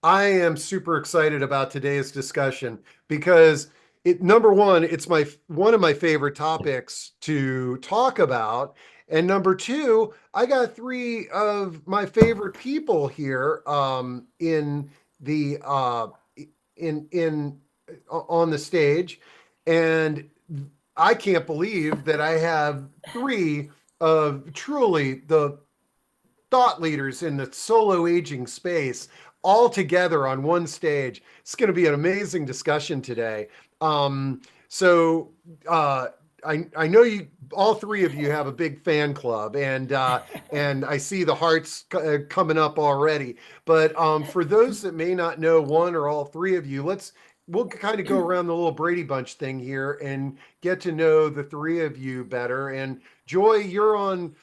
I am super excited about today's discussion because number one, it's my one of my favorite topics to talk about. And number two, I got three of my favorite people here in the in on the stage. And I can't believe that I have three of truly the thought leaders in the solo aging space all together on one stage. It's going to be an amazing discussion today. Um, so uh, I know you all three of you have a big fan club, and I see the hearts coming up already. But for those that may not know one or all three of you, we'll kind of go around the little Brady Bunch thing here and get to know the three of you better. And Joy, you're on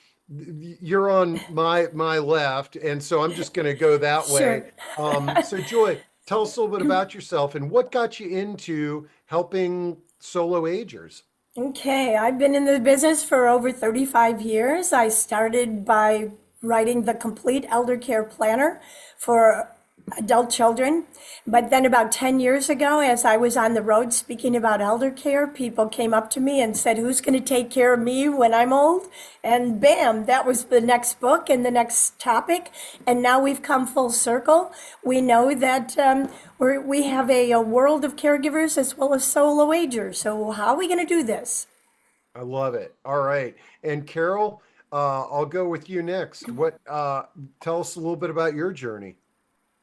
my left, and so I'm just going to go that way. Sure. So Joy, tell us a little bit about yourself and what got you into helping solo agers. Okay, I've been in the business for over 35 years. I started by writing the complete elder care planner for adult children. But then about 10 years ago, as I was on the road speaking about elder care, people came up to me and said, "Who's going to take care of me when I'm old?" And bam, that was the next book and the next topic. And now we've come full circle. We know that we have a world of caregivers as well as solo agers. So how are we going to do this? I love it. All right. And Carol, I'll go with you next. What tell us a little bit about your journey.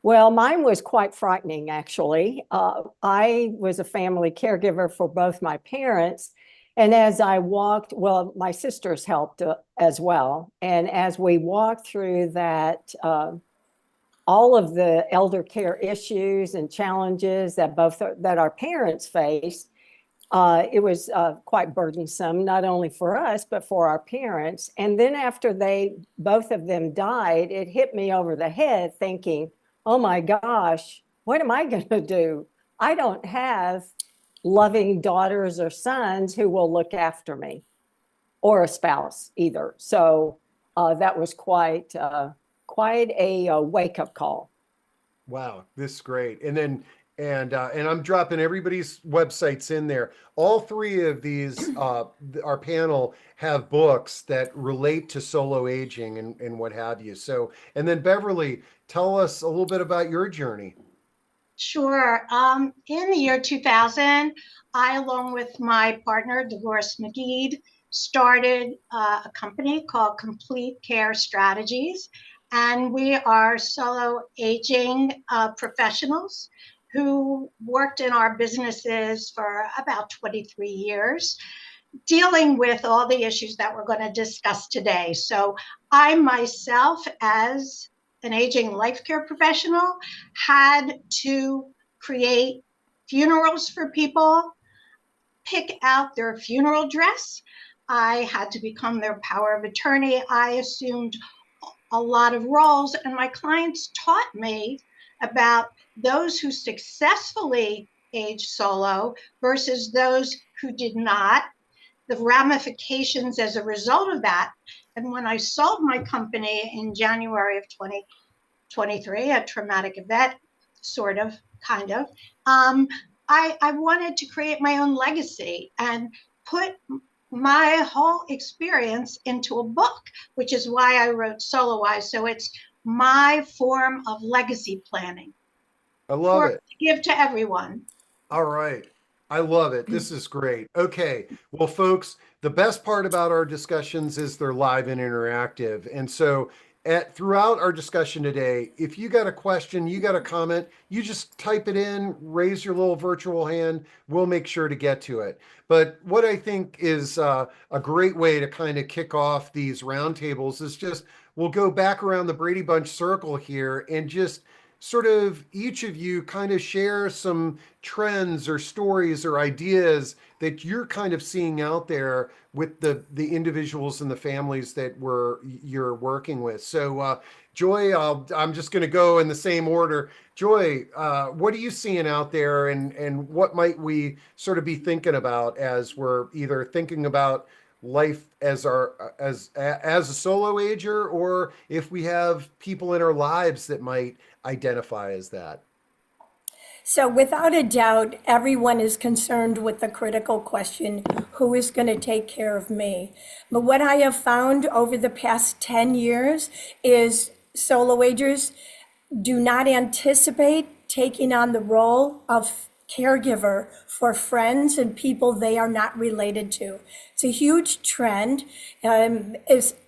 Well, mine was quite frightening, actually. I was a family caregiver for both my parents. And as I walked, well, my sisters helped as well. And as we walked through that, all of the elder care issues and challenges that our parents faced, it was quite burdensome, not only for us, but for our parents. And then after both of them died, it hit me over the head thinking, oh my gosh, what am I going to do? I don't have loving daughters or sons who will look after me, or a spouse either. So that was quite a wake up call. Wow, this is great. And I'm dropping everybody's websites in there. All three of these, our panel have books that relate to solo aging and what have you. So, and then Beverly, tell us a little bit about your journey. Sure. In the year 2000, I, along with my partner, Dolores McGeed, started a company called Complete Care Strategies. And we are solo aging professionals who worked in our businesses for about 23 years, dealing with all the issues that we're going to discuss today. So I myself, as an aging life care professional, had to create funerals for people, pick out their funeral dress. I had to become their power of attorney. I assumed a lot of roles, and my clients taught me about those who successfully aged solo versus those who did not, the ramifications as a result of that. And when I sold my company in January of 2023, a traumatic event, sort of, kind of, I wanted to create my own legacy and put my whole experience into a book, which is why I wrote Solo Wise. So it's my form of legacy planning I love for it. to give to everyone. All right. I love it. This is great. Okay. Well, folks, the best part about our discussions is they're live and interactive. And so throughout our discussion today, if you got a question, you got a comment, you just type it in, raise your little virtual hand. We'll make sure to get to it. But what I think is a great way to kind of kick off these roundtables is just we'll go back around the Brady Bunch circle here and just sort of each of you kind of share some trends or stories or ideas that you're kind of seeing out there with the individuals and the families that you're working with. So Joy, I'm just going to go in the same order. Joy, what are you seeing out there, and what might we sort of be thinking about as we're either thinking about life as as a solo ager, or if we have people in our lives that might identify as that? So without a doubt, everyone is concerned with the critical question, who is going to take care of me? But what I have found over the past 10 years is solo agers do not anticipate taking on the role of caregiver for friends and people they are not related to. It's a huge trend,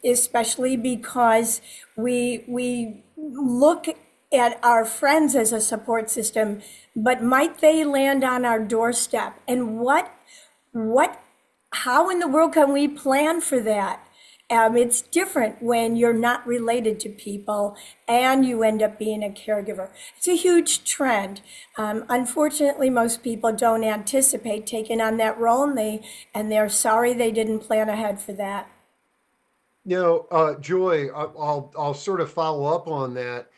especially because we look at our friends as a support system, but might they land on our doorstep? And what, how in the world can we plan for that? It's different when you're not related to people and you end up being a caregiver. It's a huge trend. Unfortunately, most people don't anticipate taking on that role, and they're sorry they didn't plan ahead for that. Joy, I'll sort of follow up on that.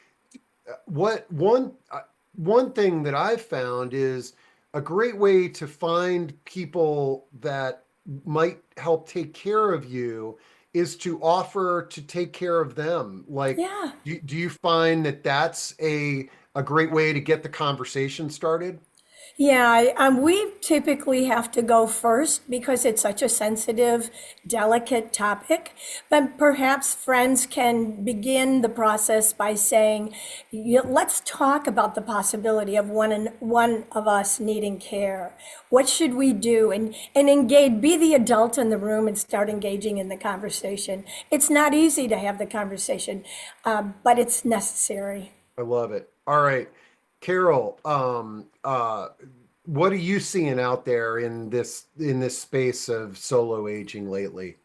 What one thing that I've found is a great way to find people that might help take care of you is to offer to take care of them. Like, Yeah. do you find that that's a great way to get the conversation started? Yeah, we typically have to go first because it's such a sensitive, delicate topic. But perhaps friends can begin the process by saying, let's talk about the possibility of one of us needing care. What should we do? And engage, be the adult in the room and start engaging in the conversation. It's not easy to have the conversation, but it's necessary. I love it. All right, Carol, what are you seeing out there in this space of solo aging lately?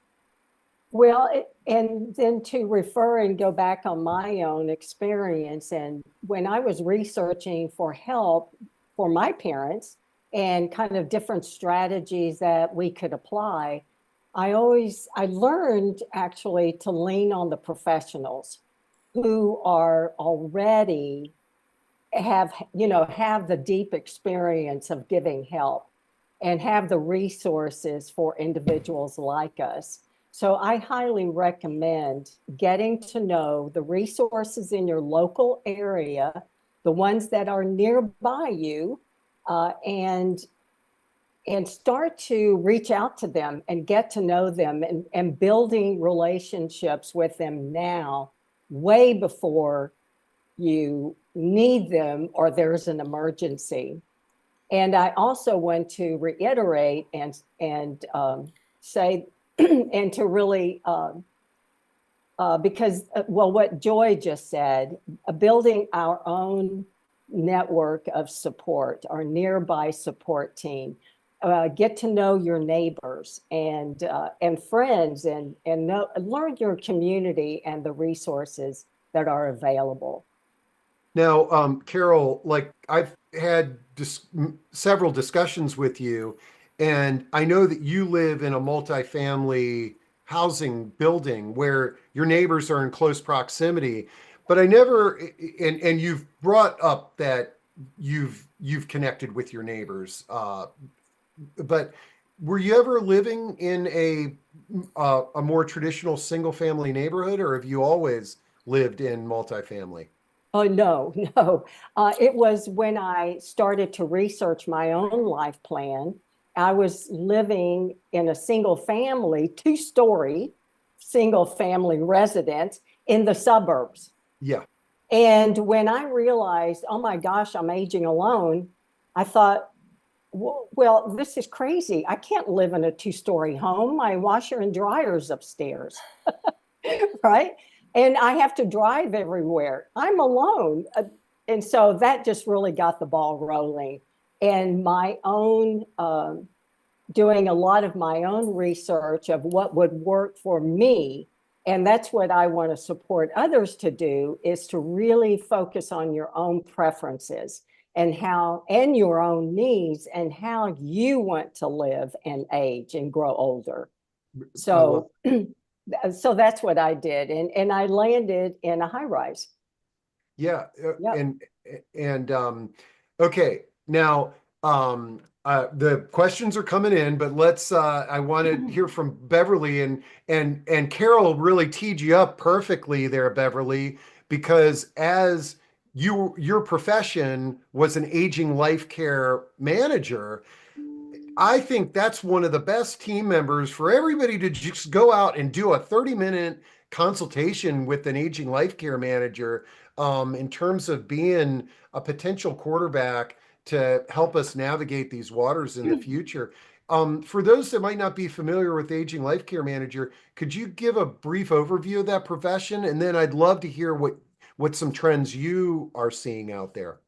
Well, and then to refer and go back on my own experience, and when I was researching for help for my parents and kind of different strategies that we could apply, I learned actually to lean on the professionals who are already have the deep experience of giving help and have the resources for individuals like us. So I highly recommend getting to know the resources in your local area, the ones that are nearby you, and start to reach out to them and get to know them, and building relationships with them now, way before you need them or there's an emergency. And I also want to reiterate and say and to really because well, what Joy just said, building our own network of support, our nearby support team. Get to know your neighbors and friends, and learn your community and the resources that are available. Now, Carol, like I've had several discussions with you, and I know that you live in a multifamily housing building where your neighbors are in close proximity. But I never, and you've brought up that you've connected with your neighbors. But were you ever living in a more traditional single family neighborhood, or have you always lived in multifamily? Oh, no, no. It was when I started to research my own life plan. I was living in a single family, 2-story single family residence in the suburbs. Yeah. And when I realized, oh my gosh, I'm aging alone, I thought, well, this is crazy. I can't live in a 2-story home. My washer and dryer's upstairs, right? And I have to drive everywhere. I'm alone. And so that just really got the ball rolling. And my own, doing a lot of my own research of what would work for me. And that's what I want to support others to do, is to really focus on your own preferences and your own needs and how you want to live and age and grow older. So so that's what I did. And I landed in a high rise. Yeah. Yep. And okay. Now, the questions are coming in, but I want to hear from Beverly, and Carol really teed you up perfectly there, Beverly, because as your profession was an aging life care manager. I think that's one of the best team members for everybody to just go out and do a 30-minute consultation with an aging life care manager, in terms of being a potential quarterback to help us navigate these waters in the future. For those that might not be familiar with aging life care manager, could you give a brief overview of that profession? And then I'd love to hear what some trends you are seeing out there.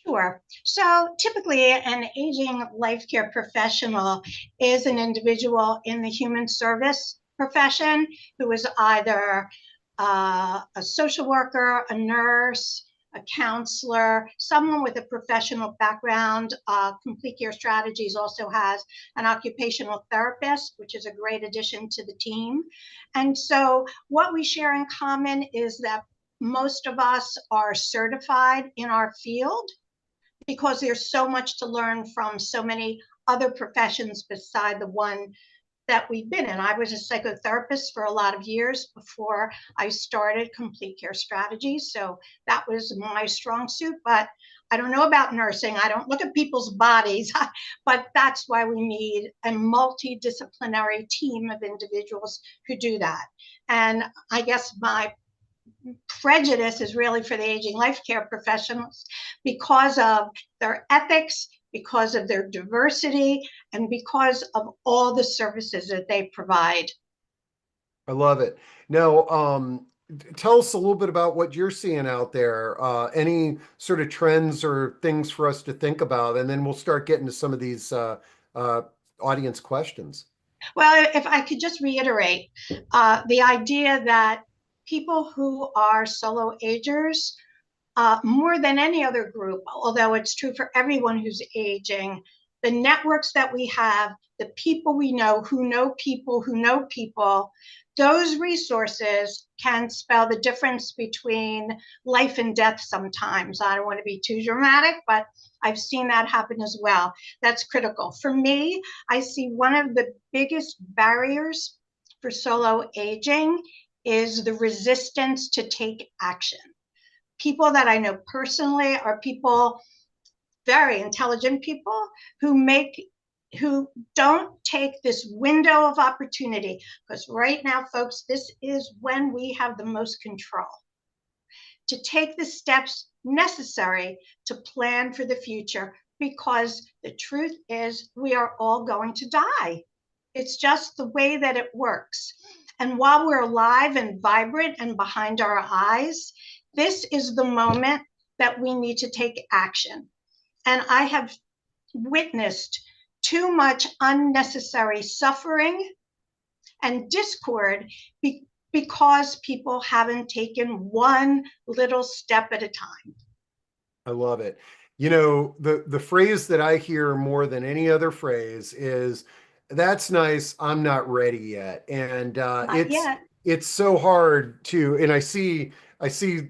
Sure. So typically, an aging life care professional is an individual in the human service profession who is either a social worker, a nurse, a counselor, someone with a professional background. Complete Care Strategies also has an occupational therapist, which is a great addition to the team. And so, what we share in common is that most of us are certified in our field because there's so much to learn from so many other professions beside the one that we've been in. I was a psychotherapist for a lot of years before I started Complete Care Strategies. So that was my strong suit, but I don't know about nursing. I don't look at people's bodies, but that's why we need a multidisciplinary team of individuals who do that. And I guess my prejudice is really for the aging life care professionals because of their ethics, because of their diversity, and because of all the services that they provide. I love it. Now, tell us a little bit about what you're seeing out there. Any sort of trends or things for us to think about, and then we'll start getting to some of these audience questions. Well, if I could just reiterate the idea that people who are solo agers, more than any other group, although it's true for everyone who's aging, the networks that we have, the people we know who know people, those resources can spell the difference between life and death sometimes. I don't want to be too dramatic, but I've seen that happen as well. That's critical. For me, I see one of the biggest barriers for solo aging is the resistance to take action. People that I know personally are people, very intelligent people, who don't take this window of opportunity, because right now, folks, this is when we have the most control, to take the steps necessary to plan for the future, because the truth is we are all going to die. It's just the way that it works. And while we're alive and vibrant and behind our eyes, this is the moment that we need to take action. And I have witnessed too much unnecessary suffering and discord because people haven't taken one little step at a time. I love it. You know, the phrase that I hear more than any other phrase is, "That's nice, I'm not ready yet." And Not yet. it's so hard to, and I see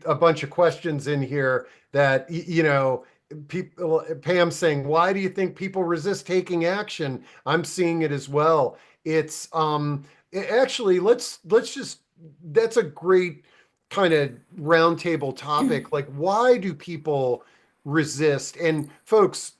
a bunch of questions in here that you know, people, Pam saying, "Why do you think people resist taking action?" I'm seeing it as well. It's actually, let's just, that's a great kind of roundtable topic. Like, why do people resist? And folks,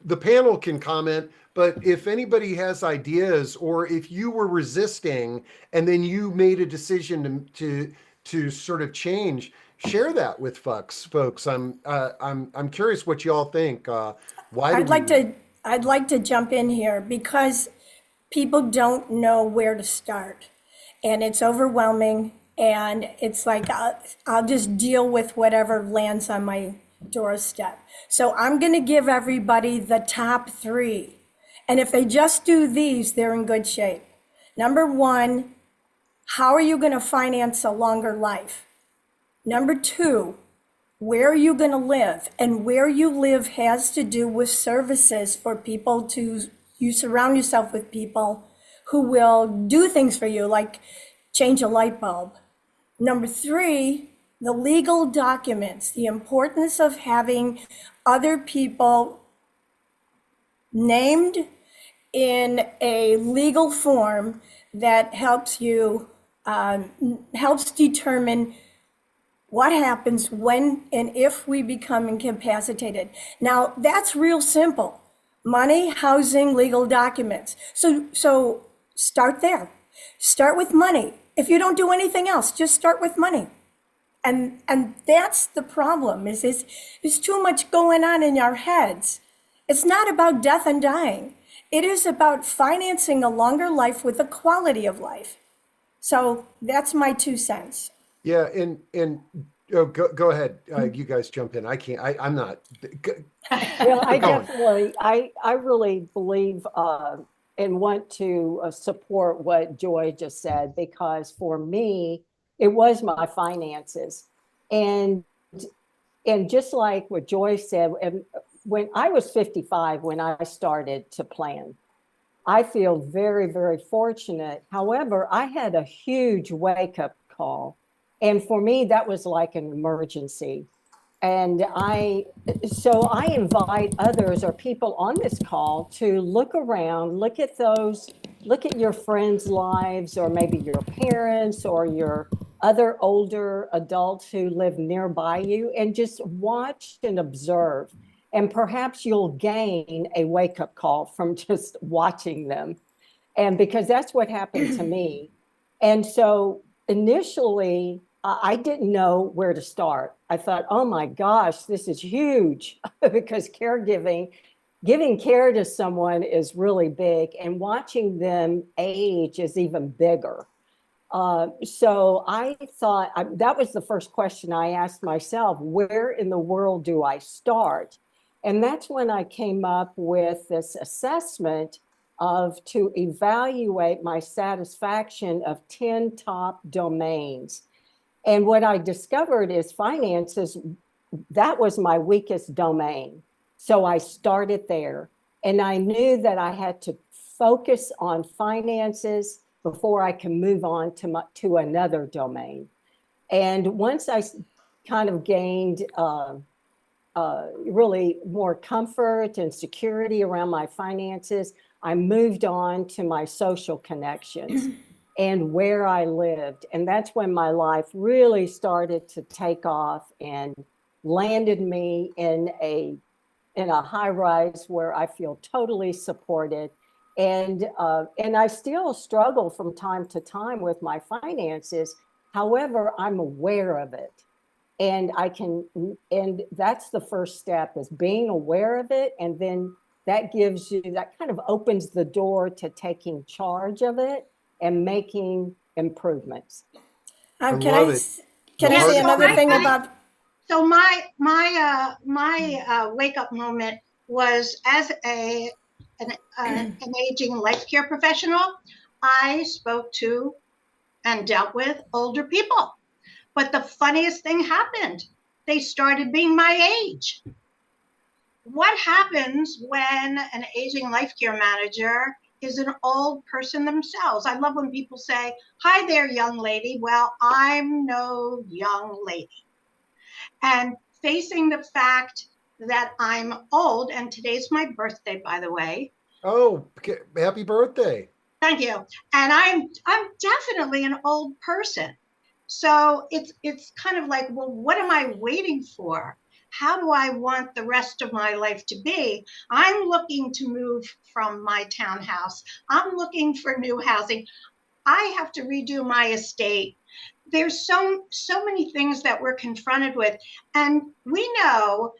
the panel can comment, but if anybody has ideas, or if you were resisting and then you made a decision to sort of change, share that with folks. I'm curious what y'all think. Why do I'd like we? to I'd like to jump in here because people don't know where to start, and it's overwhelming, and it's like I'll just deal with whatever lands on my doorstep. So I'm going to give everybody the top three, and if they just do these, they're in good shape. Number one, how are you going to finance a longer life? Number two, where are you going to live? And where you live has to do with services for people to, you surround yourself with people who will do things for you, like change a light bulb. Number three, the legal documents, the importance of having other people named in a legal form that helps you, helps determine What happens when and if we become incapacitated? Now, that's real simple. Money, housing, legal documents. So start there. Start with money. If you don't do anything else, just start with money. And that's the problem is there's too much going on in our heads. It's not about death and dying. It is about financing a longer life with a quality of life. So that's my 2 cents. Yeah, and oh, go ahead. You guys jump in. I can't. I'm not. Well, I Keep going. definitely, I really believe and want to support what Joy just said, because for me, it was my finances. And and just like what Joy said, and when I was 55, when I started to plan, I feel very, very fortunate. However, I had a huge wake up call. And for me, that was like an emergency. And so I invite others or people on this call to look around, look at your friends' lives, or maybe your parents or your other older adults who live nearby you, and just watch and observe. And perhaps you'll gain a wake-up call from just watching them. And because that's what happened to me. And so initially, I didn't know where to start. I thought, oh my gosh, this is huge because giving care to someone is really big, and watching them age is even bigger. So I thought that was the first question I asked myself, where in the world do I start? And that's when I came up with this assessment to evaluate my satisfaction of 10 top domains. And what I discovered is finances, that was my weakest domain. So I started there, and I knew that I had to focus on finances before I can move on to another domain. And once I kind of gained really more comfort and security around my finances, I moved on to my social connections and where I lived. And that's when my life really started to take off and landed me in a high rise where I feel totally supported. And I still struggle from time to time with my finances. However, I'm aware of it. And that's the first step, is being aware of it. And then that kind of opens the door to taking charge of it and making improvements. I Can love I, it. can No, I say Harvey, another please. thing about, So my wake up moment was as an aging life care professional. I spoke to and dealt with older people, but the funniest thing happened. They started being my age. What happens when an aging life care manager is an old person themselves? I love when people say, "Hi there, young lady." Well, I'm no young lady. And facing the fact that I'm old, and today's my birthday, by the way. Oh, happy birthday. Thank you. And I'm definitely an old person. So it's kind of like, well, what am I waiting for? How do I want the rest of my life to be? I'm looking to move from my townhouse. I'm looking for new housing. I have to redo my estate. There's so many things that we're confronted with, and we know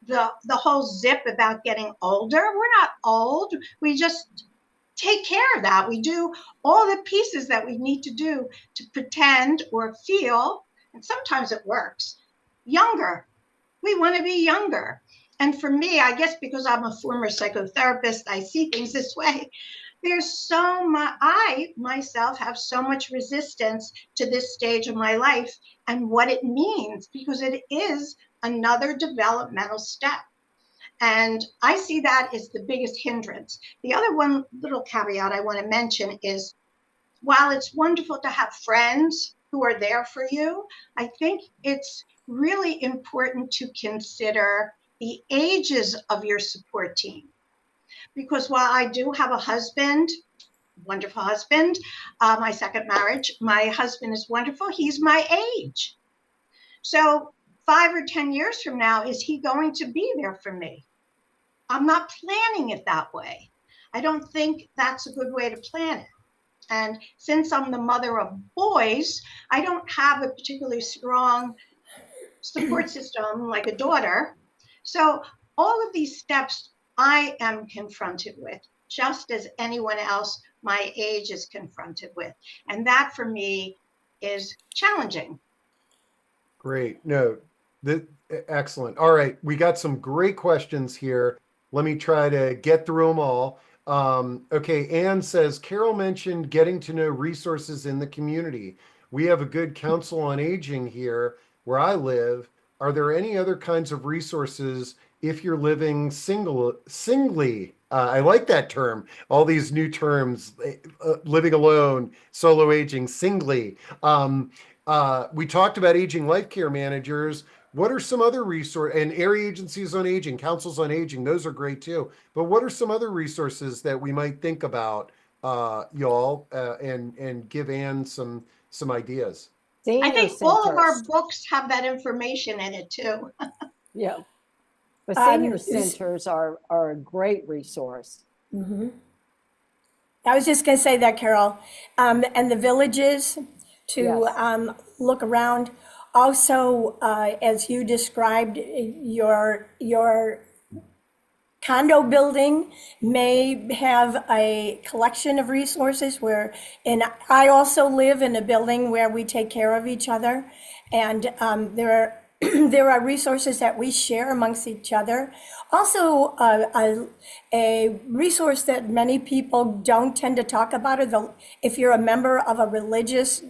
the whole zip about getting older. We're not old. We just take care of that. We do all the pieces that we need to do to pretend or feel, and sometimes it works, younger. We want to be younger. And for me, I guess because I'm a former psychotherapist, I see things this way. There's so much, I myself have so much resistance to this stage of my life and what it means, because it is another developmental step. And I see that as the biggest hindrance. The other one little caveat I want to mention is, while it's wonderful to have friends who are there for you, I think it's really important to consider the ages of your support team. Because while I do have a husband, wonderful husband, my second marriage, my husband is wonderful. He's my age. So 5 or 10 years from now, is he going to be there for me? I'm not planning it that way. I don't think that's a good way to plan it. And since I'm the mother of boys, I don't have a particularly strong support system like a daughter. So all of these steps I am confronted with, just as anyone else my age is confronted with. And that for me is challenging. Great. No, excellent. All right. We got some great questions here. Let me try to get through them all. Okay. Anne says, Carol mentioned getting to know resources in the community. We have a good council on aging here where I live. Are there any other kinds of resources if you're living singly? I like that term. All these new terms, living alone, solo aging, singly. We talked about aging life care managers. What are some other resources and area agencies on aging, councils on aging? Those are great too. But what are some other resources that we might think about, y'all, and give Anne some ideas? I Senior think all of our centers. books have that information in it too. Yeah. But senior Um, centers are a great resource. I was just going to say that, Carol. And the villages to Yes. look around. Also, as you described, your condo building may have a collection of resources where, and I also live in a building where we take care of each other. And there are there are resources that we share amongst each other. Also, a resource that many people don't tend to talk about is if you're a member of a religious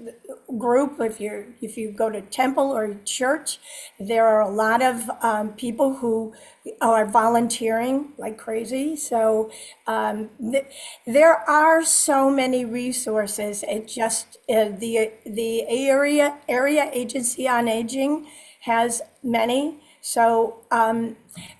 group, if you go to temple or church, there are a lot of people who are volunteering like crazy. So there are so many resources. It just the area agency on aging has many. So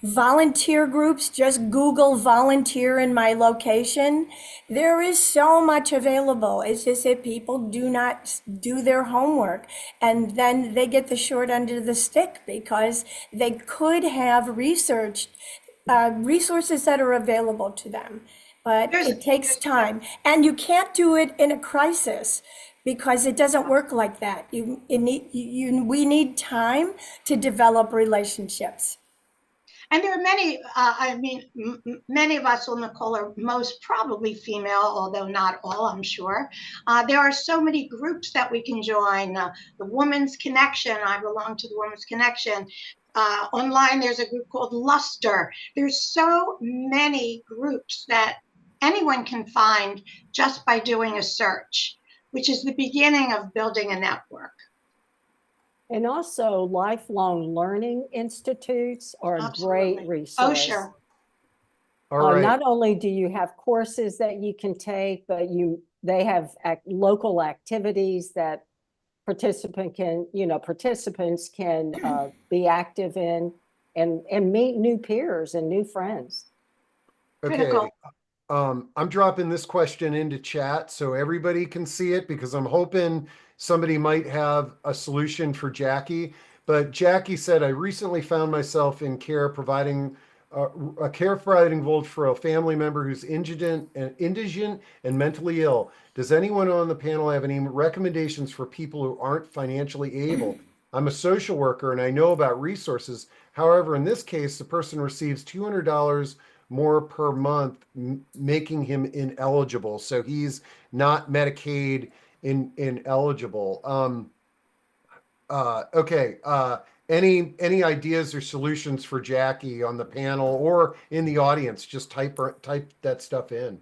volunteer groups, just Google volunteer in my location. There is so much available. It's just that people do not do their homework. And then they get the short end of the stick because they could have researched resources that are available to them. But it takes time. And you can't do it in a crisis because it doesn't work like that. We need time to develop relationships. And there are many, many of us on the call are most probably female, although not all, I'm sure. There are so many groups that we can join. The Women's Connection, I belong to the Women's Connection. Online, there's a group called Luster. There's so many groups that anyone can find just by doing a search, which is the beginning of building a network. And also lifelong learning institutes are a Absolutely. great resource. Oh, sure. All right. Not only do you have courses that you can take, but they have local activities that participants can be active in and meet new peers and new friends. Okay. Critical. I'm dropping this question into chat so everybody can see it because I'm hoping somebody might have a solution for Jackie. But Jackie said, I recently found myself in care providing a care providing role for a family member who's indigent and mentally ill. Does anyone on the panel have any recommendations for people who aren't financially able? I'm a social worker and I know about resources. However, in this case, the person receives $200 more per month, making him ineligible. So he's not Medicaid ineligible. Okay. Any ideas or solutions for Jackie on the panel or in the audience? Just type that stuff in.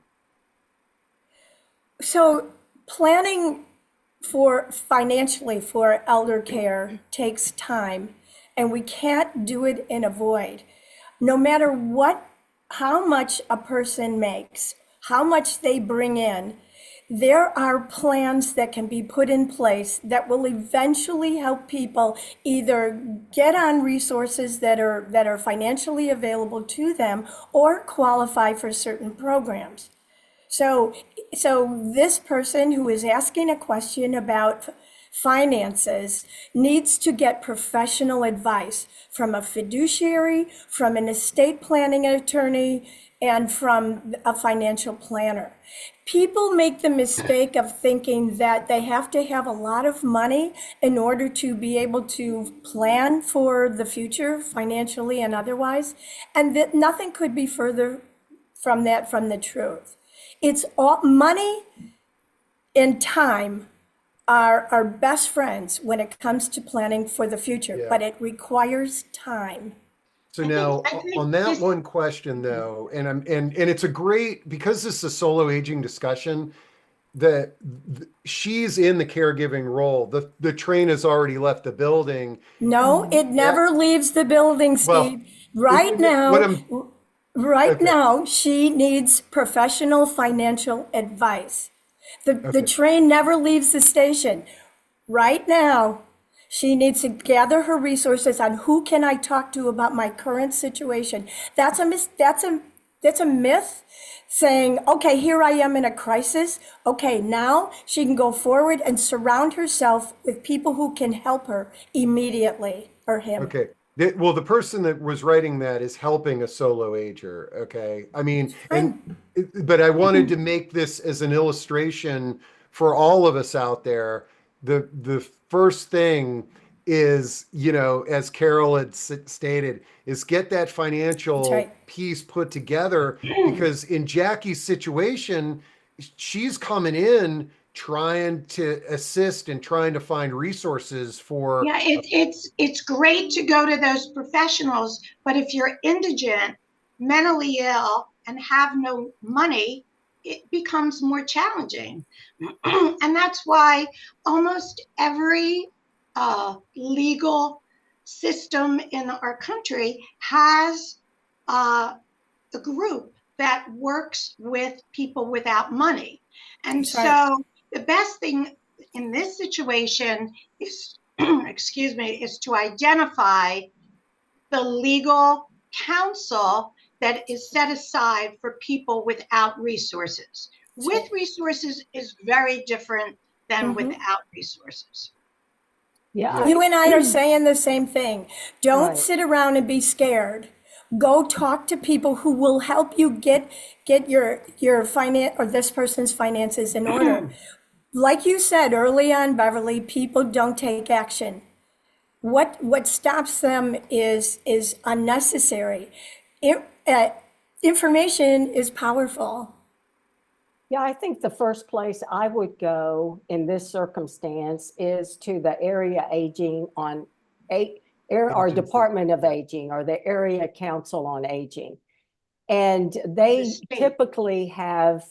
So planning financially for elder care takes time, and we can't do it in a void. No matter how much a person makes, how much they bring in, there are plans that can be put in place that will eventually help people either get on resources that are financially available to them or qualify for certain programs. So this person who is asking a question about finances needs to get professional advice from a fiduciary, from an estate planning attorney, and from a financial planner. People make the mistake of thinking that they have to have a lot of money in order to be able to plan for the future financially and otherwise, and that nothing could be further from the truth. It's all money and time are our best friends when it comes to planning for the future, Yeah. but it requires time. So I now think on that this, one question though, and it's a great, because this is a solo aging discussion, that she's in the caregiving role. The train has already left the building. No, it Yeah, never leaves the building, well, Steve. Right what now, I'm right okay, now, she needs professional financial advice. The okay, train never leaves the station. Right now, she needs to gather her resources on who can I talk to about my current situation. That's a myth saying, okay, here I am in a crisis. Okay, now she can go forward and surround herself with people who can help her immediately, or him. okay. Well, the person that was writing that is helping a solo ager. Okay. I mean, Fine. but I wanted to make this as an illustration for all of us out there. The first thing is, as Carol had stated, is get that That's financial right. piece put together, because in Jackie's situation, she's coming in trying to assist and trying to find resources for. yeah, it's great to go to those professionals, but if you're indigent, mentally ill, and have no money, it becomes more challenging. And that's why almost every legal system in our country has a group that works with people without money. And That's right. so the best thing in this situation is, excuse me, is to identify the legal counsel that is set aside for people without resources. That's With right. resources is very different than without resources. Yeah, Yeah. You and I are saying the same thing. Don't right. sit around and be scared. Go talk to people who will help you get your finance or this person's finances in order. Like you said early on, Beverly, people don't take action. What stops them is unnecessary. It, information is powerful. Yeah, I think the first place I would go in this circumstance is to the area aging on or Agency. Department of Aging or the Area Council on Aging. And The they state. typically have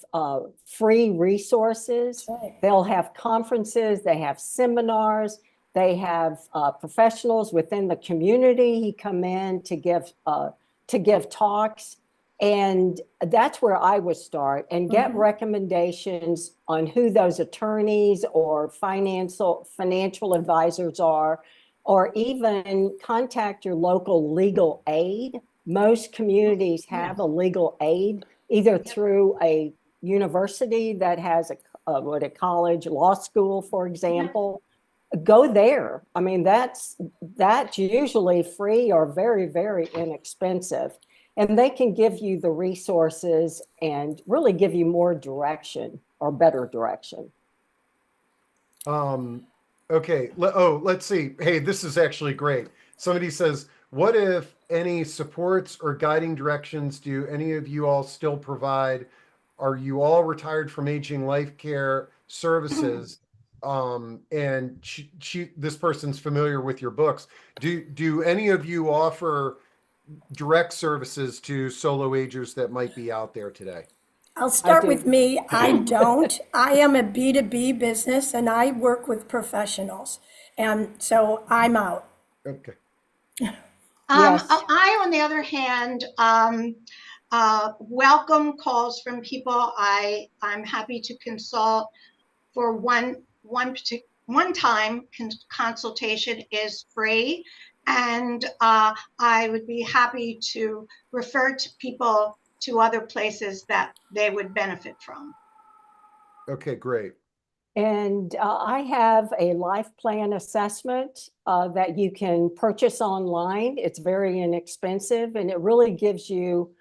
free resources. That's right. They'll have conferences, they have seminars, they have professionals within the community who come in to give talks. And that's where I would start and get recommendations on who those attorneys or financial advisors are, or even contact your local legal aid. Most communities have a legal aid, either through a university that has a college, law school, for example. Go there. I mean, that's usually free or very, very inexpensive. And they can give you the resources and really give you more direction or better direction. Okay. Let's see. Hey, this is actually great. Somebody says, what if any supports or guiding directions do any of you all still provide? Are you all retired from aging life care services? And this person's familiar with your books. Do any of you offer direct services to solo agers that might be out there today? I'll I start with do. me. I don't. I am a B2B business and I work with professionals. And so I'm out. Okay. Yes. I, on the other hand, welcome calls from people. I'm happy to consult for one time consultation is free, and I would be happy to refer to people to other places that they would benefit from. Okay, great. And I have a life plan assessment that you can purchase online. It's very inexpensive, and it really gives you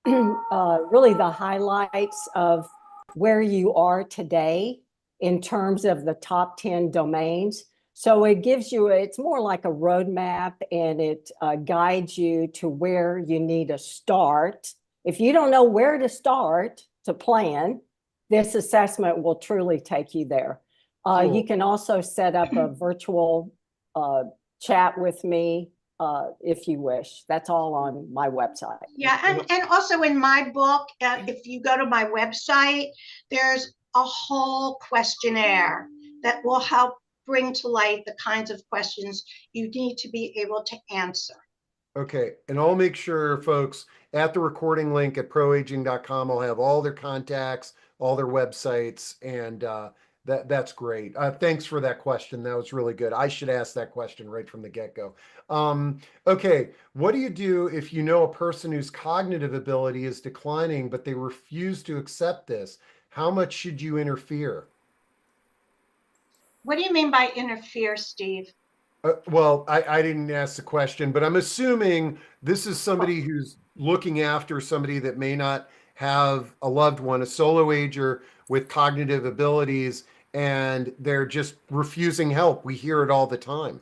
really the highlights of where you are today in terms of the top 10 domains. So it gives you, it's more like a roadmap, and it guides you to where you need to start. If you don't know where to start to plan, this assessment will truly take you there. Cool. You can also set up a virtual chat with me if you wish. That's all on my website. Yeah, and also in my book, if you go to my website, there's a whole questionnaire that will help bring to light the kinds of questions you need to be able to answer. Okay, and I'll make sure, folks, at the recording link at proaging.com, I'll have all their contacts, all their websites, and that's great. Thanks for that question. That was really good. I should ask that question right from the get-go. Okay, what do you do if you know a person whose cognitive ability is declining, but they refuse to accept this? How much should you interfere? What do you mean by interfere, Steve? Well, I didn't ask the question, but I'm assuming this is somebody who's looking after somebody that may not have a loved one, a solo ager with cognitive abilities, and they're just refusing help. We hear it all the time.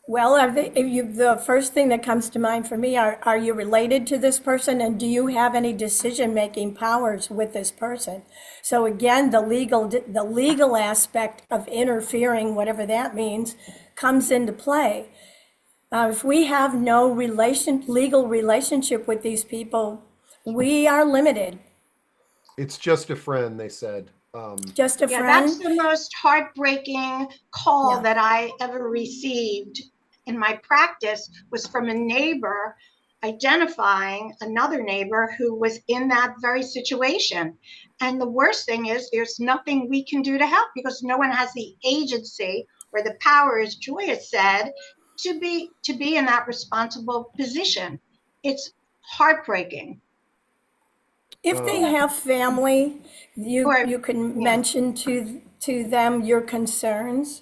Well, the first thing that comes to mind for me are you related to this person, and do you have any decision-making powers with this person? So again, the legal aspect of interfering, whatever that means, comes into play. If we have no legal relationship with these people, we are limited. It's just a friend, they said. Just a Yeah, friend. that's the most heartbreaking call Yeah. that I ever received in my practice, was from a neighbor identifying another neighbor who was in that very situation. And the worst thing is there's nothing we can do to help, because no one has the agency or the power, as Joie has said, to be in that responsible position. It's heartbreaking. If they Um, have family, Or you can yeah. mention to them your concerns.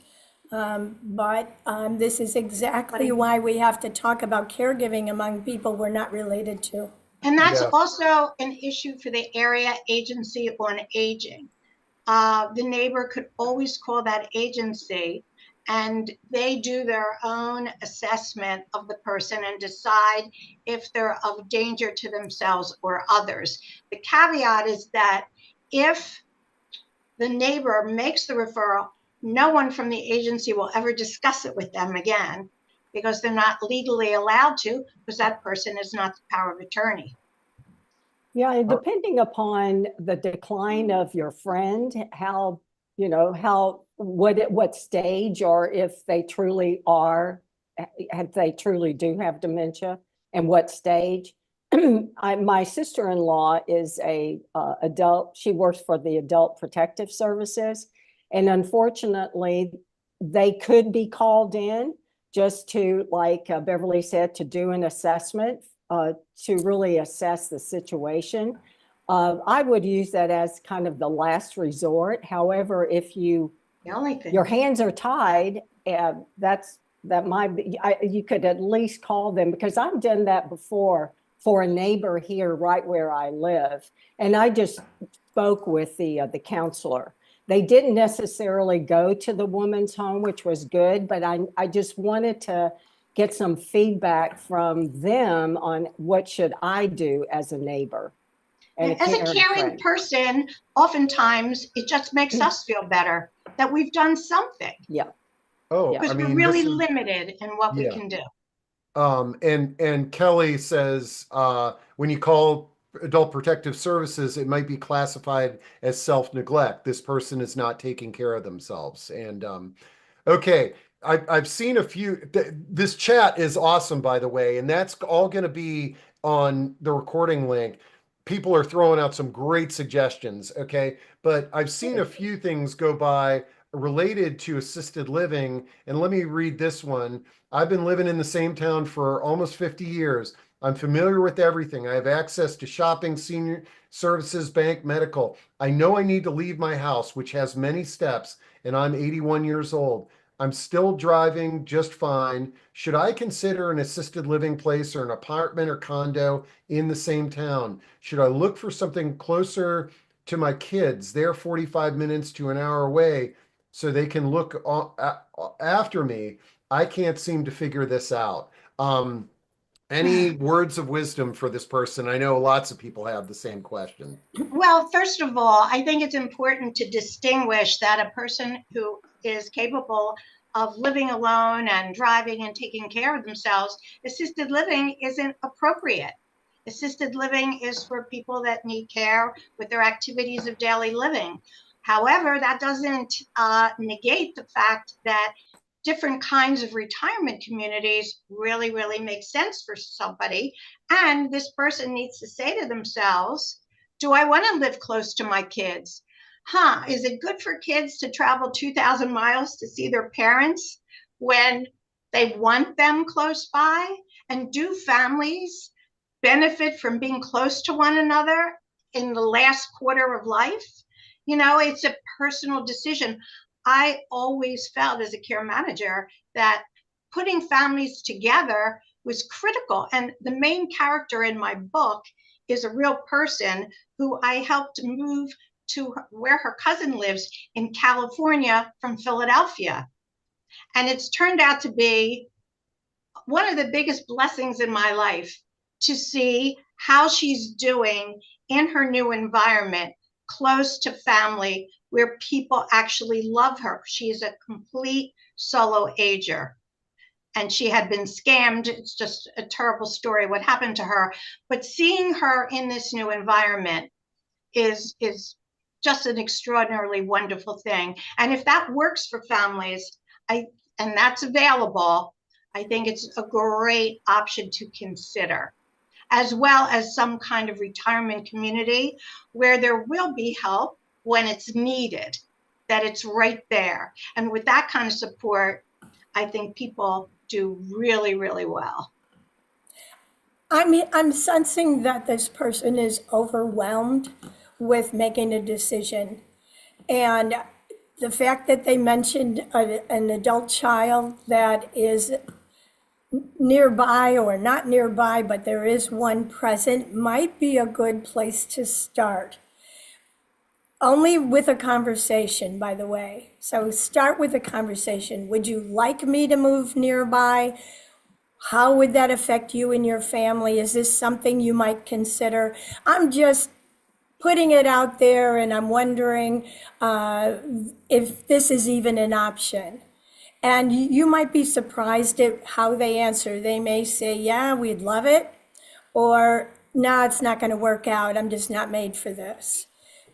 But this is exactly why we have to talk about caregiving among people we're not related to. And that's yeah. also an issue for the area agency on aging. The neighbor could always call that agency, and they do their own assessment of the person and decide if they're of danger to themselves or others. The caveat is that if the neighbor makes the referral, no one from the agency will ever discuss it with them again, because they're not legally allowed to, because that person is not the power of attorney. Yeah, and depending upon the decline of your friend, how, what stage, or if they truly do have dementia, and what stage. My sister-in-law is a adult. She works for the Adult Protective Services, and unfortunately, they could be called in just to, like Beverly said, to do an assessment, to really assess the situation. I would use that as kind of the last resort. However, if your hands are tied, that might be, you could at least call them, because I've done that before for a neighbor here right where I live. And I just spoke with the counselor. They didn't necessarily go to the woman's home, which was good, but I just wanted to get some feedback from them on what should I do as a neighbor. And as a caring person, oftentimes it just makes us feel better that we've done something. Yeah. Oh, because we're really limited in what we can do. And Kelly says, when you call Adult Protective Services, it might be classified as self-neglect. This person is not taking care of themselves. And okay, I've seen a few. This chat is awesome, by the way, and that's all going to be on the recording link. People are throwing out some great suggestions. Okay, but I've seen a few things go by related to assisted living, and let me read this one. I've been living in the same town for almost 50 years. I'm familiar with everything. I have access to shopping, senior services, bank, medical. I know I need to leave my house, which has many steps, and I'm 81 years old. I'm still driving just fine. Should I consider an assisted living place or an apartment or condo in the same town? Should I look for something closer to my kids? They're 45 minutes to an hour away, so they can look after me. I can't seem to figure this out. Any words of wisdom for this person? I know lots of people have the same question. Well, first of all, I think it's important to distinguish that a person who is capable of living alone and driving and taking care of themselves, assisted living isn't appropriate. Assisted living is for people that need care with their activities of daily living. However, that doesn't negate the fact that different kinds of retirement communities really, really make sense for somebody. And this person needs to say to themselves, do I want to live close to my kids? Is it good for kids to travel 2,000 miles to see their parents when they want them close by? And do families benefit from being close to one another in the last quarter of life? You know, it's a personal decision. I always felt as a care manager that putting families together was critical. And the main character in my book is a real person who I helped move to where her cousin lives in California from Philadelphia. And it's turned out to be one of the biggest blessings in my life to see how she's doing in her new environment, close to family, where people actually love her. She is a complete solo ager. And she had been scammed. It's just a terrible story what happened to her. But seeing her in this new environment is just an extraordinarily wonderful thing. And if that works for families, and that's available, I think it's a great option to consider, as well as some kind of retirement community where there will be help when it's needed, that it's right there. And with that kind of support, I think people do really, really well. I mean, I'm sensing that this person is overwhelmed with making a decision. And the fact that they mentioned an adult child that is nearby or not nearby, but there is one present, might be a good place to start. Only with a conversation, by the way. So start with a conversation. Would you like me to move nearby? How would that affect you and your family? Is this something you might consider? I'm just putting it out there, and I'm wondering if this is even an option. And you might be surprised at how they answer. They may say, yeah, we'd love it, or no, it's not going to work out. I'm just not made for this.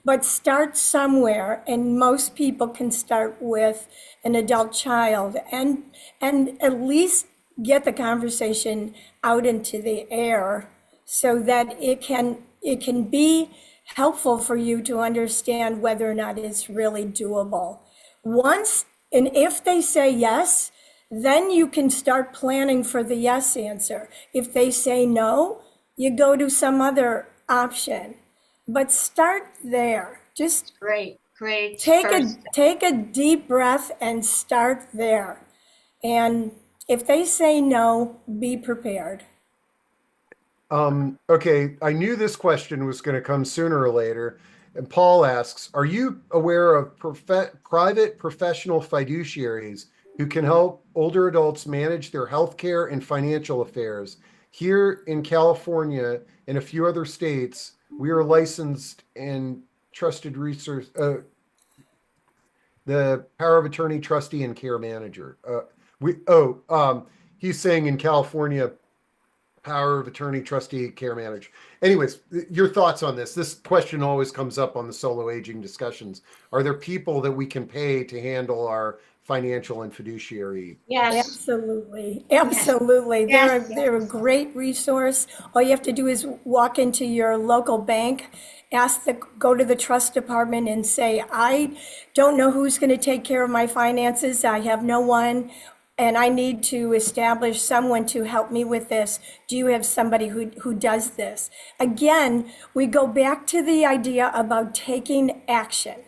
But start somewhere, and most people can start with an adult child and at least get the conversation out into the air so that it can be helpful for you to understand whether or not it's really doable. Once, and if they say yes, then you can start planning for the yes answer. If they say no, you go to some other option. But start there. Just Great take first. take a deep breath and start there. And if they say no, be prepared. Okay, I knew this question was going to come sooner or later. And Paul asks, are you aware of private professional fiduciaries who can help older adults manage their healthcare and financial affairs? Here in California and a few other states, we are licensed and trusted research, the power of attorney, trustee, and care manager. He's saying in California, power of attorney, trustee, care manager. Anyways, your thoughts on this? This question always comes up on the solo aging discussions. Are there people that we can pay to handle our financial and fiduciary? Yes. Absolutely. Absolutely. Yes. They're a great resource. All you have to do is walk into your local bank, go to the trust department and say, I don't know who's going to take care of my finances. I have no one, and I need to establish someone to help me with this. Do you have somebody who does this? Again, we go back to the idea about taking action.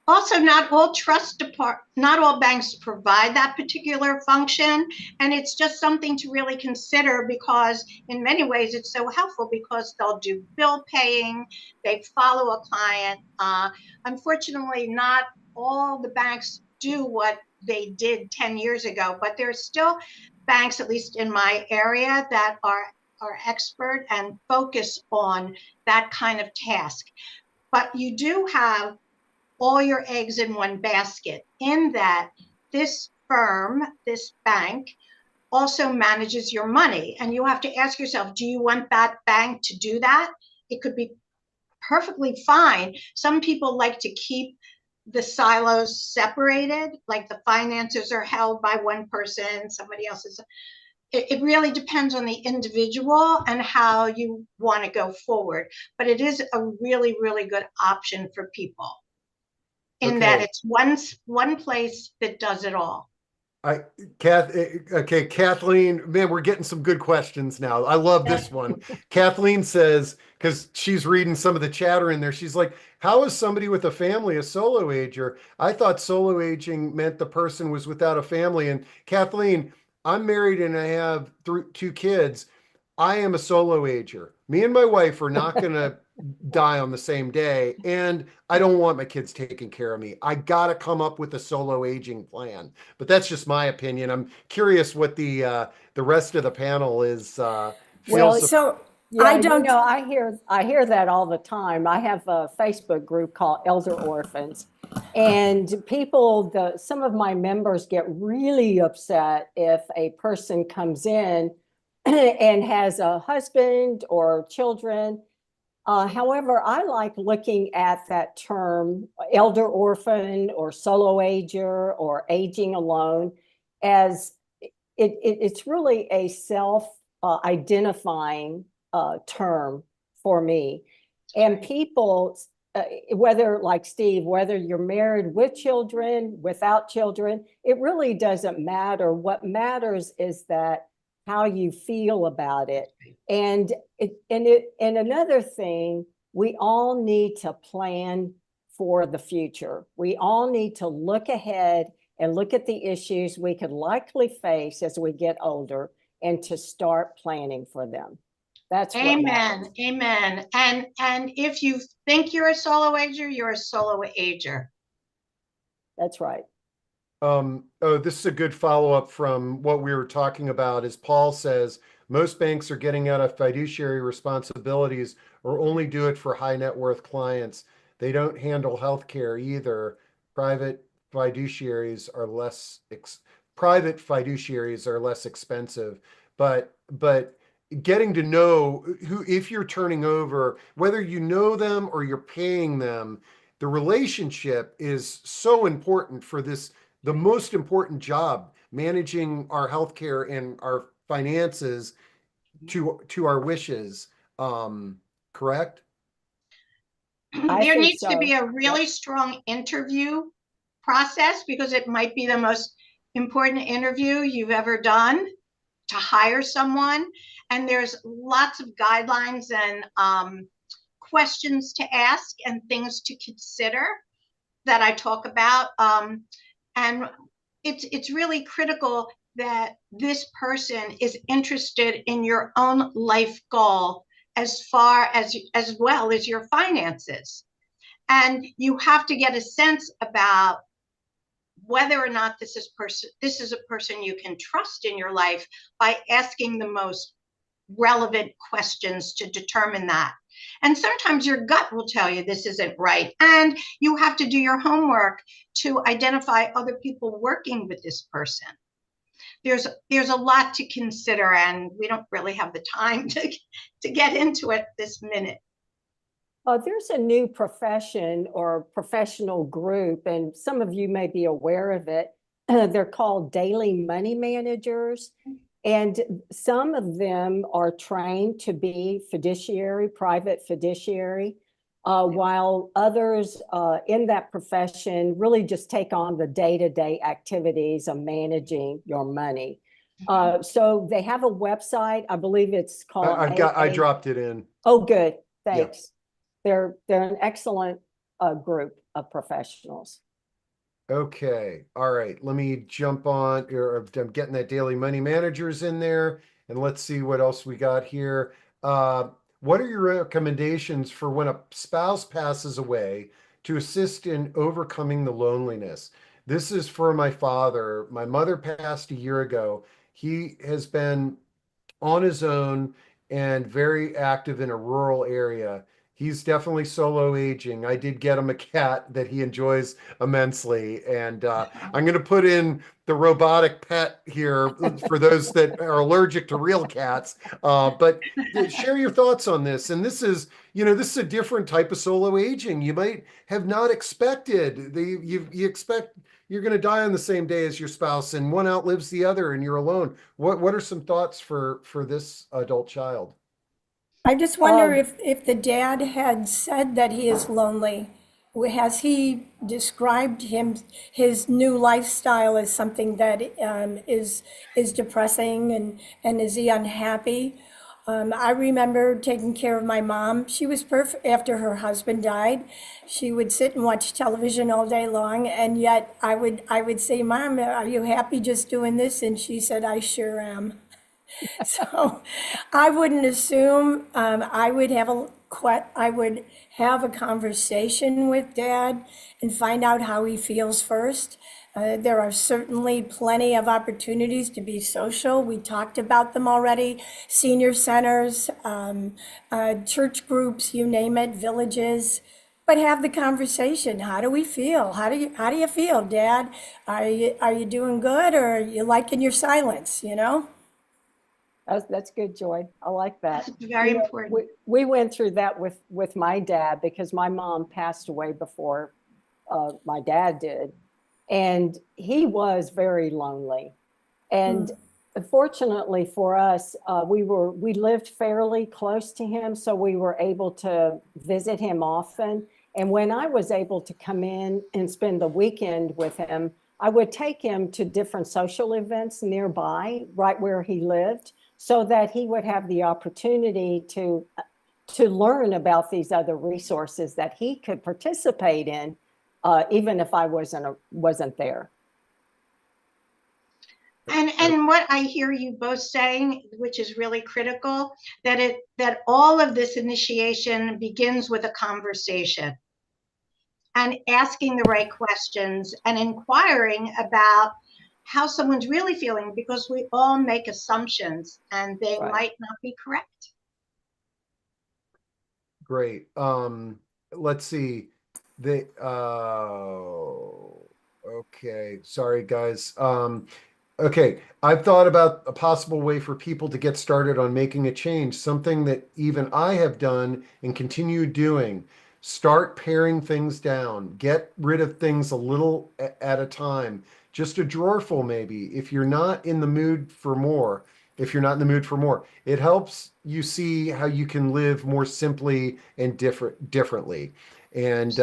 Also, not all banks provide that particular function, and it's just something to really consider because in many ways it's so helpful because they'll do bill paying, they follow a client. Unfortunately, not all the banks do what they did 10 years ago, but there's still banks, at least in my area, that are expert and focus on that kind of task. But you do have all your eggs in one basket in that this firm, this bank, also manages your money. And you have to ask yourself, do you want that bank to do that? It could be perfectly fine. Some people like to keep the silos separated, like the finances are held by one person, somebody else is. It really depends on the individual and how you want to go forward. But it is a really, really good option for people in that it's one place that does it all. Kathleen, man, we're getting some good questions now. I love this one. Kathleen says, because she's reading some of the chatter in there, she's like, how is somebody with a family a solo ager? I thought solo aging meant the person was without a family. And Kathleen, I'm married and I have two kids. I am a solo ager. Me and my wife are not going to die on the same day, and I don't want my kids taking care of me. I got to come up with a solo aging plan. But that's just my opinion. I'm curious what the rest of the panel is. Well, So yeah, I don't. I hear that all the time. I have a Facebook group called Elder Orphans, and some of my members get really upset if a person comes in and has a husband or children. However, I like looking at that term, elder orphan or solo ager or aging alone, as it's really a self-identifying term for me. And people, whether like Steve, whether you're married with children, without children, it really doesn't matter. What matters is that how you feel about it. And another thing, we all need to plan for the future. We all need to look ahead and look at the issues we could likely face as we get older and to start planning for them. That's what Amen. matters. Amen. And if you think you're a solo ager, you're a solo ager. That's right. Oh, this is a good follow-up from what we were talking about. As Paul says, most banks are getting out of fiduciary responsibilities or only do it for high net worth clients. They don't handle healthcare either. Private fiduciaries are less expensive, but getting to know who, if you're turning over, whether you know them or you're paying them, the relationship is so important for this, the most important job, managing our healthcare and our finances to our wishes. Correct? There needs to be so. a really strong interview process because it might be the most important interview you've ever done to hire someone. And there's lots of guidelines and questions to ask and things to consider that I talk about. And it's really critical that this person is interested in your own life goal as far as well as your finances. And you have to get a sense about whether or not this is a person you can trust in your life by asking the most relevant questions to determine that. And sometimes your gut will tell you this isn't right. And you have to do your homework to identify other people working with this person. There's a lot to consider, and we don't really have the time to get into it this minute. There's a new profession or professional group, and some of you may be aware of it. They're called daily money managers. And some of them are trained to be private fiduciary, while others in that profession really just take on the day-to-day activities of managing your money. So they have a website. I believe it's called I dropped it in. Oh, good. Thanks. Yeah. They're an excellent group. of professionals. Okay. All right. Let me jump on, or I'm getting that daily money managers in there, and let's see what else we got here. Uh, what are your recommendations for when a spouse passes away to assist in overcoming the loneliness? This is for my father. My mother passed a year ago. He has been on his own and very active in a rural area. He's definitely solo aging. I did get him a cat that he enjoys immensely. And I'm going to put in the robotic pet here for those that are allergic to real cats. But share your thoughts on this. And this is, this is a different type of solo aging you might have not expected. You expect you're going to die on the same day as your spouse, and one outlives the other, and you're alone. What are some thoughts for this adult child? I just wonder if the dad had said that he is lonely. Has he described his new lifestyle as something that is depressing, and is he unhappy? I remember taking care of my mom. She was perfect after her husband died. She would sit and watch television all day long, and yet I would say, "Mom, are you happy just doing this?" And she said, "I sure am." So I wouldn't assume, I would have a conversation with Dad and find out how he feels first. There are certainly plenty of opportunities to be social. We talked about them already. Senior centers, church groups, you name it, villages. But have the conversation. How do we feel? How do you feel, Dad? Are you doing good, or are you liking your silence, That's good, Joy. I like that. That's very important. We went through that with my dad because my mom passed away before my dad did. And he was very lonely. And fortunately for us, we lived fairly close to him, so we were able to visit him often. And when I was able to come in and spend the weekend with him, I would take him to different social events nearby, right where he lived, so that he would have the opportunity to learn about these other resources that he could participate in, even if I wasn't there. And what I hear you both saying, which is really critical, that all of this initiation begins with a conversation and asking the right questions and inquiring about how someone's really feeling, because we all make assumptions and they might not be correct. Great. Let's see. Okay. Sorry, guys. Okay. I've thought about a possible way for people to get started on making a change, something that even I have done and continue doing. Start paring things down. Get rid of things a little at a time. Just a drawerful, maybe, if you're not in the mood for more. If you're not in the mood for more, it helps you see how you can live more simply and differently. And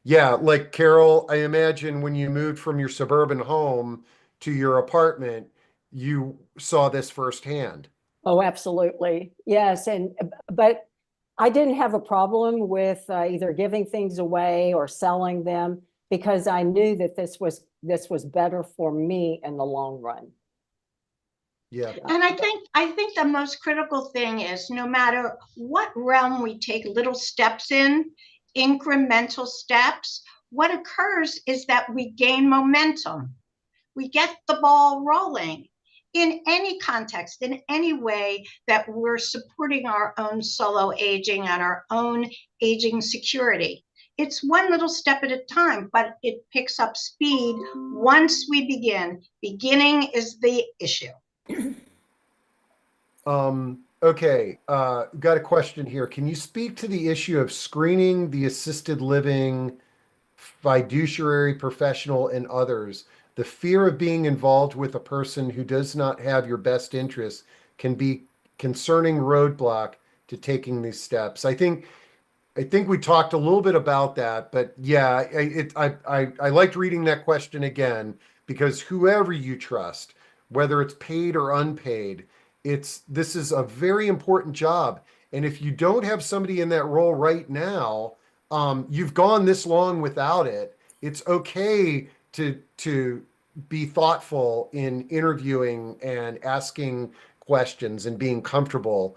yeah, like Carol, I imagine when you moved from your suburban home to your apartment, you saw this firsthand. Oh, absolutely. Yes. But I didn't have a problem with either giving things away or selling them, because I knew that this was better for me in the long run. Yeah. And I think the most critical thing is, no matter what realm we take little steps in, incremental steps, what occurs is that we gain momentum. We get the ball rolling in any context, in any way that we're supporting our own solo aging and our own aging security. It's one little step at a time, but it picks up speed once we begin. Beginning is the issue. Okay, got a question here. Can you speak to the issue of screening the assisted living fiduciary professional and others? The fear of being involved with a person who does not have your best interests can be concerning roadblock to taking these steps. I think we talked a little bit about that, but yeah, I liked reading that question again, because whoever you trust, whether it's paid or unpaid, this is a very important job. And if you don't have somebody in that role right now, You've gone this long without it. It's okay to be thoughtful in interviewing and asking questions and being comfortable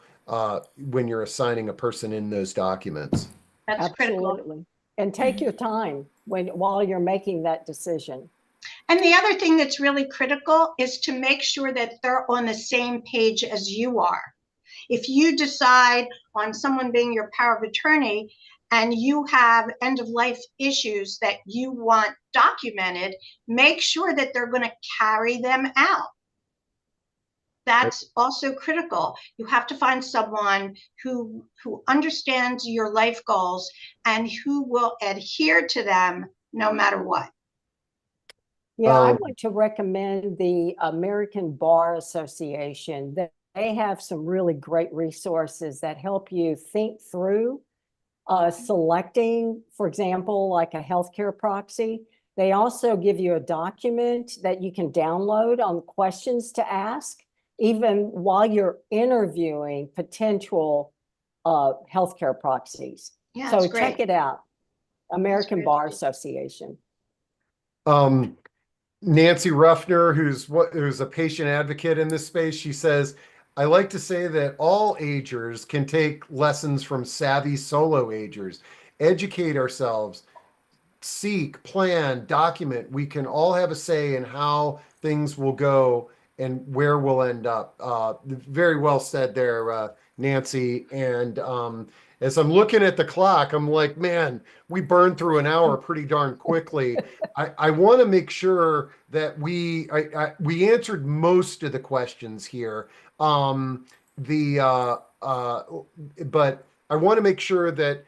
when you're assigning a person in those documents. That's critical. Absolutely. And take your time while you're making that decision. And the other thing that's really critical is to make sure that they're on the same page as you are. If you decide on someone being your power of attorney and you have end of life issues that you want documented, make sure that they're going to carry them out. That's also critical. You have to find someone who understands your life goals and who will adhere to them no matter what. Yeah, I want to recommend the American Bar Association. They have some really great resources that help you think through selecting, for example, like a healthcare proxy. They also give you a document that you can download on questions to ask, even while you're interviewing potential healthcare proxies. Yeah, so great. check it out, American Bar Association. Nancy Ruffner, who's a patient advocate in this space, she says, I like to say that all agers can take lessons from savvy solo agers, educate ourselves, seek, plan, document. We can all have a say in how things will go and where we'll end up. Very well said there, Nancy. And as I'm looking at the clock, I'm like, man, we burned through an hour pretty darn quickly. I want to make sure that we answered most of the questions here. But I want to make sure that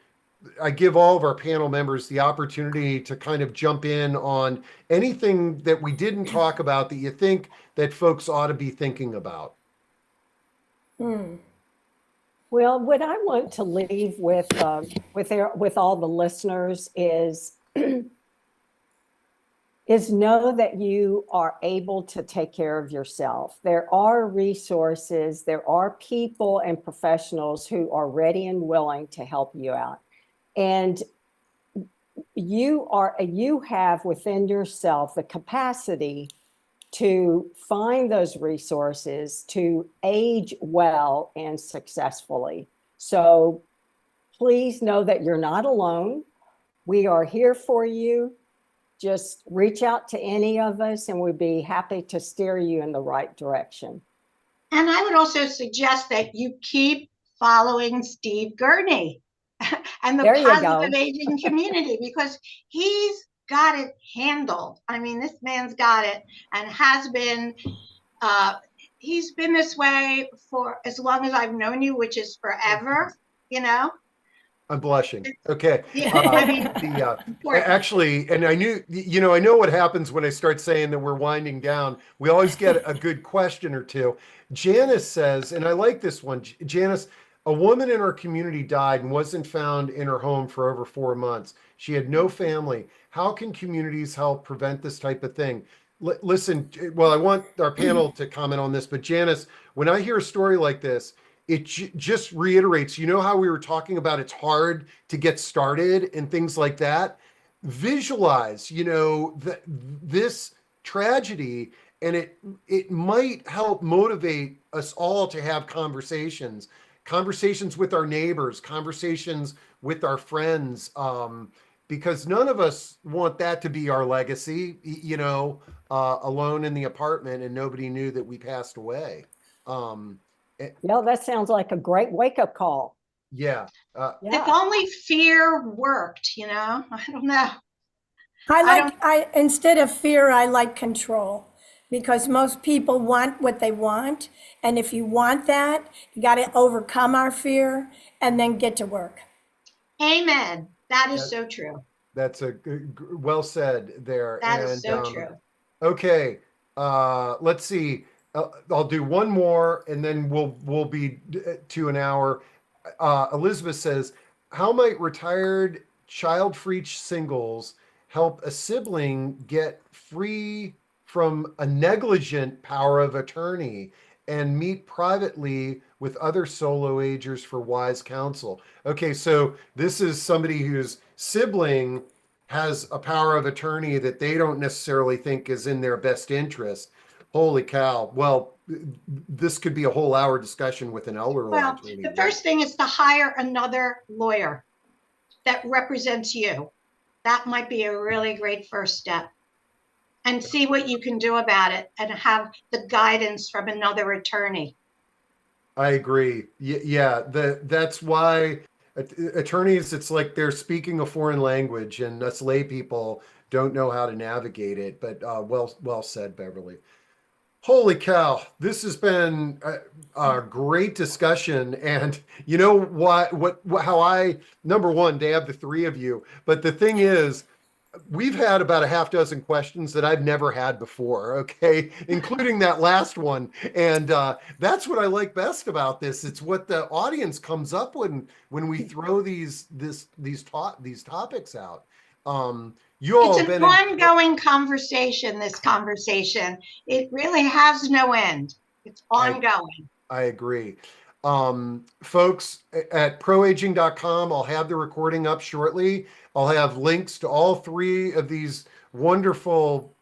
I give all of our panel members the opportunity to kind of jump in on anything that we didn't talk about that you think that folks ought to be thinking about. Well, what I want to leave with all the listeners is know that you are able to take care of yourself. There are resources, there are people and professionals who are ready and willing to help you out. And you have within yourself the capacity to find those resources to age well and successfully. So please know that you're not alone. We are here for you. Just reach out to any of us and we'd be happy to steer you in the right direction. And I would also suggest that you keep following Steve Gurney and the positive aging community, because he's got it handled. I mean, this man's got it and has been, he's been this way for as long as I've known you, which is forever, you know? I'm blushing. Okay. Yeah, I mean, actually, and I knew, I know what happens when I start saying that we're winding down. We always get a good question or two. Janice says, and I like this one, Janice, a woman in our community died and wasn't found in her home for over 4 months. She had no family. How can communities help prevent this type of thing? Listen, well, I want our panel to comment on this, but Janice, when I hear a story like this, it just reiterates, how we were talking about it's hard to get started and things like that. Visualize, this tragedy, and it might help motivate us all to have conversations with our neighbors, conversations with our friends, because none of us want that to be our legacy, alone in the apartment and nobody knew that we passed away. Yeah, that sounds like a great wake-up call. Yeah. If only fear worked, I don't know. Instead of fear, I like control, because most people want what they want. And if you want that, you got to overcome our fear and then get to work. Amen. That is so true. That's well said there. That is so true. Okay. Let's see. I'll do one more and then we'll be to an hour. Elizabeth says, how might retired child-free singles help a sibling get free from a negligent power of attorney and meet privately with other solo agers for wise counsel. Okay, so this is somebody whose sibling has a power of attorney that they don't necessarily think is in their best interest. Holy cow. Well, this could be a whole hour discussion with an elder law Well, attorney. the first thing is to hire another lawyer that represents you. That might be a really great first step. And see what you can do about it and have the guidance from another attorney. I agree. Yeah, that's why attorneys, it's like they're speaking a foreign language, and us lay people don't know how to navigate it. But well said, Beverly. Holy cow, this has been a great discussion. And you know what, how I, number one, to have the three of you, but the thing is, we've had about a half dozen questions that I've never had before, okay, including that last one. And that's what I like best about this. It's what the audience comes up with when we throw these topics out. You all It's have an been ongoing conversation, this conversation. It really has no end. It's ongoing. I agree. Folks at proaging.com, I'll have the recording up shortly. I'll have links to all three of these wonderful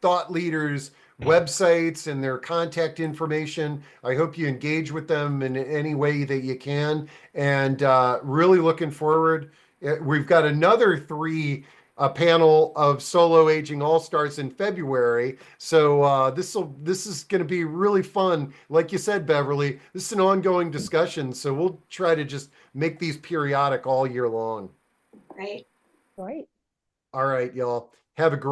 thought leaders' websites and their contact information. I hope you engage with them in any way that you can. And really looking forward. We've got another three a panel of solo aging all-stars in February. So this is going to be really fun. Like you said, Beverly, this is an ongoing discussion. So we'll try to just make these periodic all year long. Right. Great. All right, y'all. Have a great